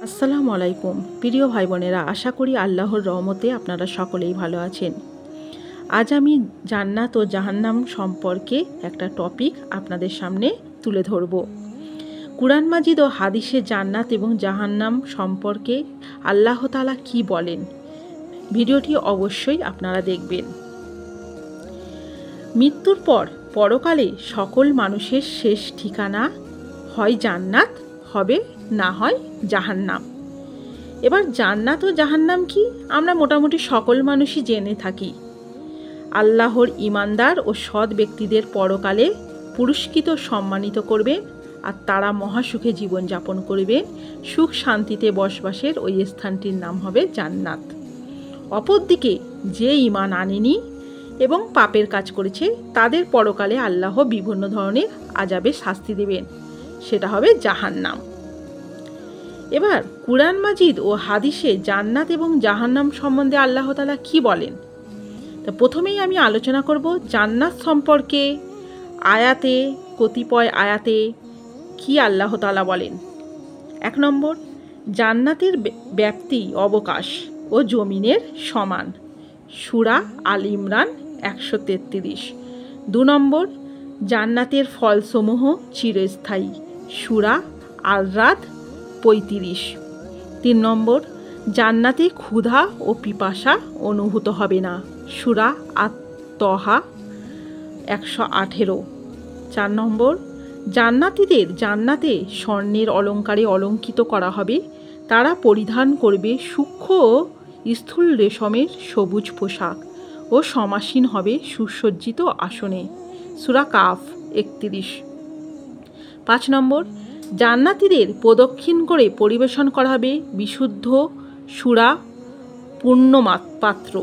আসসালামু আলাইকুম প্রিয় ভাই বোনেরা, আশা করি আল্লাহর রহমতে আপনারা সকলেই ভালো আছেন। আজ আমি জান্নাত ও জাহান্নাম সম্পর্কে একটা টপিক আপনাদের সামনে তুলে ধরব। কুরআন মাজিদ ও হাদিসে জান্নাত এবং জাহান্নাম সম্পর্কে আল্লাহ তাআলা কি বলেন, ভিডিওটি অবশ্যই আপনারা দেখবেন। মৃত্যুর পর পরকালে সকল মানুষের শেষ ঠিকানা হয় জান্নাত, হবে না হয় জাহান্নাম। এবার জান্নাত ও জাহান্নাম কি আমরা মোটামুটি সকল মানুষই জেনে থাকি। আল্লাহর ঈমানদার ও সৎ ব্যক্তিদের পরকালে পুরস্কৃত সম্মানিত করবে, আর তারা মহাসুখে জীবনযাপন করবে। সুখ শান্তিতে বসবাসের ওই স্থানটির নাম হবে জান্নাত। অপরদিকে যে ঈমান আনেনি এবং পাপের কাজ করেছে তাদের পরকালে আল্লাহ বিভিন্ন ধরনের আযাবে শাস্তি দেবেন, সেটা হবে জাহান্নাম। এবার কুরআন মাজিদ ও হাদিসে জান্নাত এবং জাহান্নাম সম্বন্ধে আল্লাহ তাআলা কি বলেন, তা প্রথমেই আমি আলোচনা করব জান্নাত সম্পর্কে। কতিপয় আয়াতে কি আল্লাহ তাআলা বলেন। 1 নম্বর, জান্নাতের ব্যাপ্তি অবকাশ ও জমিনের সমান, সূরা আল ইমরান 133। 2 নম্বর, জান্নাতের ফলসমূহ চিরস্থায়ী, সূরা আল রাদ 35। 3 নম্বর, জান্নাতে ক্ষুধা ও পিপাসা অনুভূত হবে না, সূরা আত-তহা 118। 4 নম্বর, জান্নাতীদের জান্নাতে স্বর্ণের অলঙ্কারে অলঙ্কিত করা হবে, তারা পরিধান করবে সূক্ষ্ম ও স্থূল রেশমের সবুজ পোশাক ও সমাসীন হবে সুসজ্জিত আসনে, সূরা কাফ 31। 5 নম্বর, জান্নাতীদের প্রদক্ষিণ করে পরিবেশন করা হবে বিশুদ্ধ সুরা পূর্ণ পাত্র,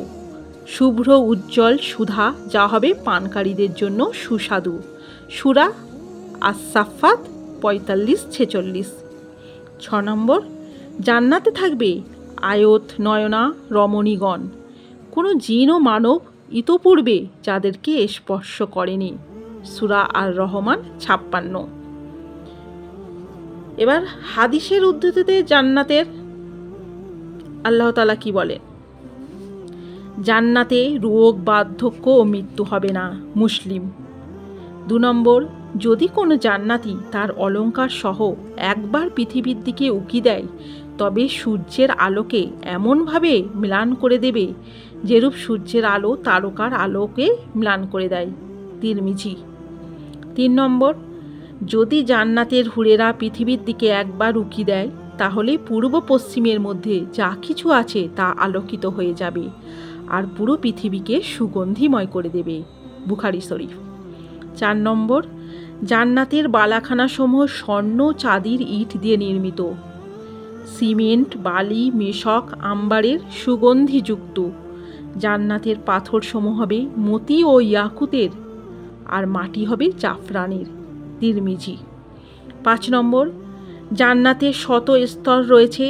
শুভ্র উজ্জ্বল সুধা, যা হবে পানকারীদের জন্য সুস্বাদু, সূরা আস-সাফফাত 45-46। 6 নম্বর, জান্নাতে থাকবে আয়ত নয়না রমণীগণ, কোনো জিন ও মানব ইতপূর্বে যাদেরকে স্পর্শ করেনি, সূরা আর রহমান 56। এবার হাদিসের উদ্ধৃতিতে জান্নাতের আল্লাহ তাআলা কি বলেন। জান্নাতে রোগ বার্ধক্য ও মৃত্যু হবে না, মুসলিম। 2 নম্বর, যদি কোনো জান্নাতি তার অলঙ্কার সহ একবার পৃথিবীর দিকে উকি দেয় তবে সূর্যের আলোকে এমনভাবে ম্লান করে দেবে যেরূপ সূর্যের আলো তারকার আলোকে ম্লান করে দেয়, তিরমিজি। 3 নম্বর, যদি জান্নাতের হুরেরা পৃথিবীর দিকে একবার উকি দেয় তাহলে পূর্ব পশ্চিমের মধ্যে যা কিছু আছে তা আলোকিত হয়ে যাবে আর পুরো পৃথিবীকে সুগন্ধিময় করে দেবে, বুখারী শরীফ। 4 নম্বর, জান্নাতের বালাখানাসমূহ স্বর্ণ চাঁদির ইট দিয়ে নির্মিত, সিমেন্ট বালি মেশক আম্বারের সুগন্ধিযুক্ত। জান্নাতের পাথরসমূহ হবে মতি ও ইয়াকুতের, আর মাটি হবে জাফরানের, তিরমিজি। 5 নম্বর, জান্নাতে শত স্তর রয়েছে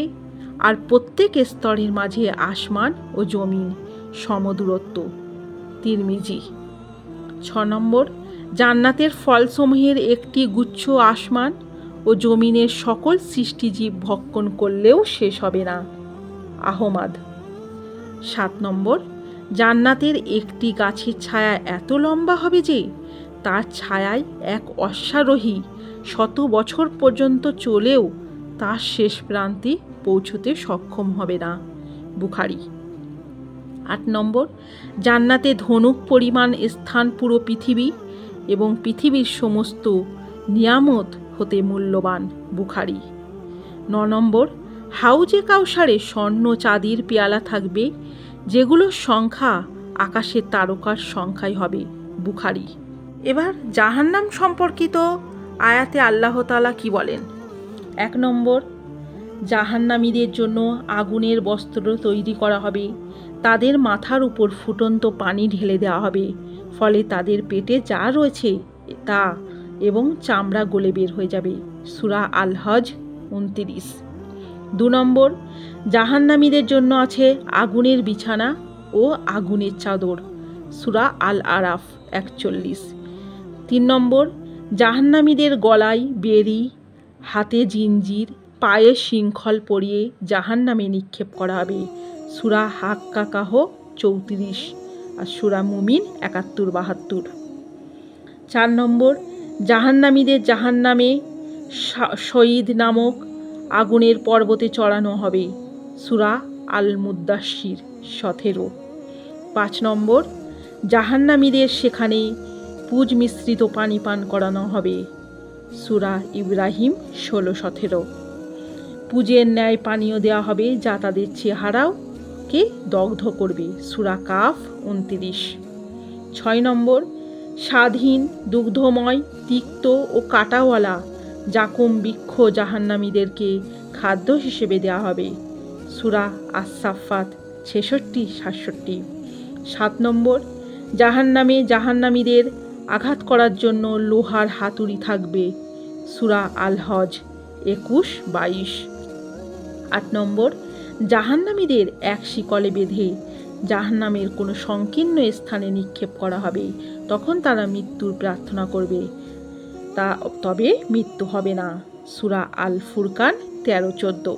আর প্রত্যেক স্তরের মাঝে আসমান ও জমিন সমদূরত্ব, তিরমিজি। 6 নম্বর, জান্নাতের ফলসমূহের একটি গুচ্ছ আসমান ও জমিনের সকল সৃষ্টিজীব ভক্ষণ করলেও শেষ হবে না, আহমাদ। 7 নম্বর, জান্নাতের একটি গাছের ছায়া এত লম্বা হবে যে তার ছায়ায় এক অশ্বারোহী 100 বছর পর্যন্ত চলেও তার শেষ প্রান্তে পৌঁছতে সক্ষম হবে না, বুখারী। 8 নম্বর, জান্নাতে ধনুক পরিমাণ স্থান পুরো পৃথিবী এবং পৃথিবীর সমস্ত নিয়ামত হতে মূল্যবান, বুখারী। 9 নম্বর, হাউজে কাউসারে স্বর্ণ চাঁদির পেয়ালা থাকবে যেগুলোর সংখ্যা আকাশের তারকার সংখ্যাই হবে, বুখারী। এবার জাহান্নাম সম্পর্কিত আয়াতে আল্লাহ তাআলা কি বলেন। 1 নম্বর, জাহান্নামীদের জন্য আগুনের বস্ত্র তৈরি করা হবে, তাদের মাথার উপর ফুটন্ত পানি ঢেলে দেওয়া হবে, ফলে তাদের পেটে যা রয়েছে তা এবং চামড়া গলে বের হয়ে যাবে, সূরা আল হজ 29। 2 নম্বর, জাহান্নামীদের জন্য আছে আগুনের বিছানা ও আগুনের চাদর, সূরা আল আরাফ 41। 3 নম্বর, জাহান্নামীদের গলায় বেড়ি, হাতে জিঞ্জির, পায়ে শৃঙ্খল পরিয়ে জাহান্নামে নিক্ষেপ করা হবে। সূরা হাক্কাকাহ 34 আর সূরা মুমিন 71-72। 4 নম্বর, জাহান্নামীদের জাহান্নামে শয়ীদ নামক আগুনের পর্বতে চড়ানো হবে। সূরা আল মুদ্দাসির 17। 5 নম্বর, জাহান্নামীদের সেখানে পুজ মিশ্রিত পানি পান করানো হবে। সূরা ইব্রাহিম 16-17। পুজের ন্যায় পানীয় দেওয়া হবে যা তাদের চেহারাকে দগ্ধ করবে। সূরা কাফ 29। 6 নম্বর, স্বাধীন দুগ্ধময় তিক্ত ও কাঁটাওয়ালা জাকুম বৃক্ষ জাহান্নামীদেরকে খাদ্য হিসেবে দেওয়া হবে। সূরা আস-সাফফাত 66-67। 7 নম্বর, জাহান্নামে জাহান্নামীদের আঘাত করার জন্য লোহার হাতুড়ি থাকবে। সূরা আল হজ 21-22। 8 নম্বর, জাহান্নামীদের এক শিকলে বেঁধে জাহান্নামের কোনো সংকীর্ণ স্থানে নিক্ষেপ করা হবে। তখন তারা মৃত্যুর প্রার্থনা করবে, তবে মৃত্যু হবে না। সূরা আল ফুরকান 13-14।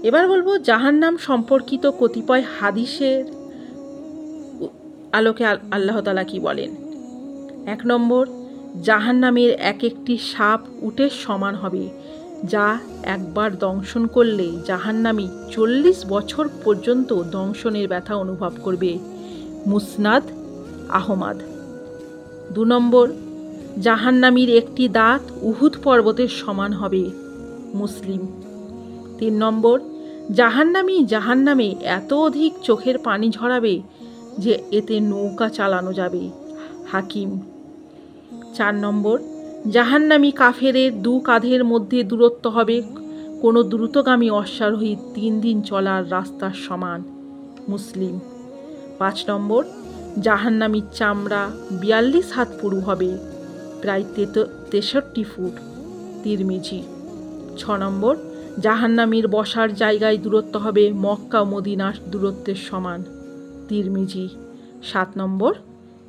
এবার বলবো জাহান্নাম সম্পর্কিত কতিপয় হাদিসের আলোকে আল্লাহ তাআলা কি বলেন। 1 নম্বর, জাহান্নামের এক একটি সাপ উটের সমান হবে, যা একবার দংশন করলে জাহান্নামী 40 বছর পর্যন্ত দংশনের ব্যথা অনুভব করবে। মুসনাদ আহমদ। 2 নম্বর, জাহান্নামীর একটি দাঁত উহুদ পর্বতের সমান হবে। মুসলিম। 3 নম্বর, জাহান্নামে এত অধিক চোখের পানি ঝরাবে যে এতে নৌকা চালানো যাবে। হাকিম। 4 নম্বর, জাহান্নামী কাফেরের 2 কাঁধের মধ্যে দূরত্ব হবে কোনো দ্রুতগামী অশ্বারোহীর 3 দিন চলার রাস্তার সমান। মুসলিম। 5 নম্বর, জাহান্নামীর চামড়া 42 হাত পুরু হবে, প্রায় 63 ফুট। তিরমিজি। 6 নম্বর, জাহান্নামীর বসার জায়গায় দূরত্ব হবে মক্কা ও মদিনার দূরত্বের সমান। তিরমিজি। 7 নম্বর,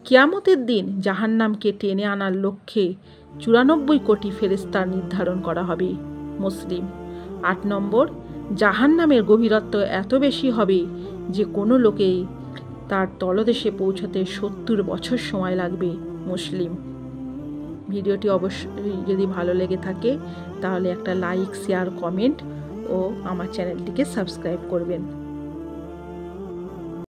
কিয়ামতের দিন জাহান্নামকে টেনে আনার লক্ষ্যে 94 কোটি ফেরেশতা নির্ধারণ করা হবে। মুসলিম। 8 নম্বর, জাহান্নামের গভীরত্ব এত বেশি হবে যে কোনো লোকেই তার তলদেশে পৌঁছতে 70 বছর সময় লাগবে। মুসলিম। ভিডিওটি অবশ্যই যদি ভালো লেগে থাকে তাহলে একটা লাইক, শেয়ার, কমেন্ট ও আমার চ্যানেলটিকে সাবস্ক্রাইব করবেন।